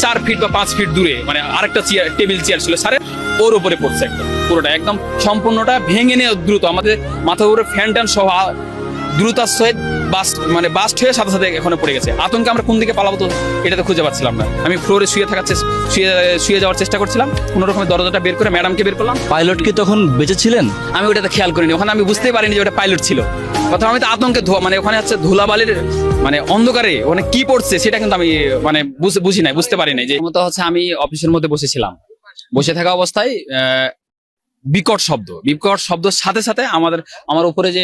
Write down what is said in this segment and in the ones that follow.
4 fit বা 5 fit দূরে মানে আরেকটা চেয়ার টেবিল চেয়ার ছিল স্যারের, ওর উপরে পড়ছে একদম পুরোটা একদম সম্পূর্ণটা ভেঙে নিয়ে দ্রুত আমাদের মাথার উপরে ফ্যান ট্যান সহ দ্রুতার সহিত বাস্ট হয়ে সাথে সাথে এখানে পড়ে গেছে। আতঙ্কে আমরা কোন দিকে পালাবো তো এটা তো খুঁজে পাচ্ছিলাম না। আমি ফ্লোরে শুয়ে যাওয়ার চেষ্টা করছিলাম, কোনো রকমের দরজাটা বের করে ম্যাডামকে বের করলাম। পাইলট কি তখন বেঁচে ছিলেন? আমি ওটাতে খেয়াল করিনি, ওখানে আমি বুঝতেই পারিনি যে ওটা পাইলট ছিল। প্রথমে আমি তো আতঙ্কে মানে ওখানে হচ্ছে ধুলাবালির মানে অন্ধকারে ওখানে কি পড়ছে সেটা কিন্তু আমি মানে বুঝি নাই, বুঝতে পারি নাই। যে মতো হচ্ছে আমি অফিসের মধ্যে বসেছিলাম, বসে থাকা অবস্থায় বিকট শব্দ সাথে সাথে আমার উপরে যে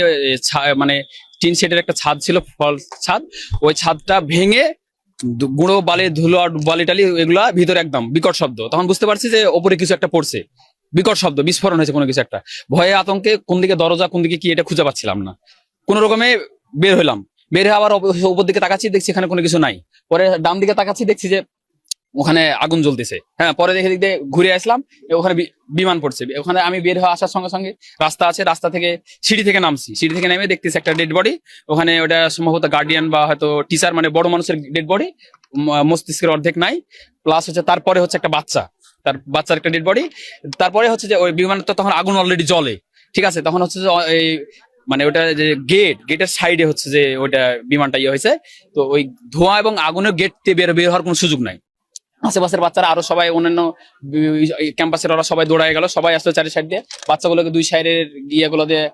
মানে টিন শেডের একটা ছাদ ছিল, ফল ছাদ, ওই ছাদটা ভেঙে গুঁড়ো বালি ধুলো বালি টালি এগুলা ভিতরে একদম বিকট শব্দ। তখন বুঝতে পারছি যে ওপরে কিছু একটা পড়ছে, বিকট শব্দ, বিস্ফোরণ হয়েছে কোনো কিছু একটা। ভয়ে আতঙ্কে কোন দিকে দরজা কোন দিকে কি এটা খুঁজে পাচ্ছিলাম না। কোন রকমে বের হলাম, বের হয়ে আবার উপর দিকে তাকাচ্ছি, দেখছি এখানে কোনো কিছু নাই। পরে ডান দিকে তাকাচ্ছি, দেখছি যে ওখানে আগুন জ্বলতেছে। হ্যাঁ, পরে দেখে দিক দিয়ে ঘুরে আসলাম, ওখানে বিমান পড়ছে। ওখানে আমি বের হয়ে আসার সঙ্গে সঙ্গে রাস্তা আছে, রাস্তা থেকে সিঁড়ি থেকে নামছি, সিঁড়ি থেকে নেমে দেখতেছি একটা ডেড বডি। ওখানে ওটা সম্ভবত গার্ডিয়ান বা হয়তো টিচার মানে বড় মানুষের ডেড বডি, মস্তিষ্কের অর্ধেক নাই। প্লাস হচ্ছে তারপরে হচ্ছে একটা তার বাচ্চার একটা ডেড বডি। তারপরে হচ্ছে যে ওই বিমানটা তখন আগুন অলরেডি জ্বলে, ঠিক আছে। তখন হচ্ছে যে এই মানে ওটা যে গেটের সাইডে হচ্ছে যে ওইটা বিমানটা হয়েছে। তো ওই ধোঁয়া এবং আগুনের গেট দিয়ে বের হওয়ার কোনো সুযোগ নাই। আশেপাশের বাচ্চারা আরো সবাই অন্যান্য ক্যাম্পাসের ওরা সবাই দৌড়ায় গেল, সবাই আসলে চারি সাইড দিয়ে বাচ্চাগুলোকে 2 সাইডের ইয়েগুলো দিয়ে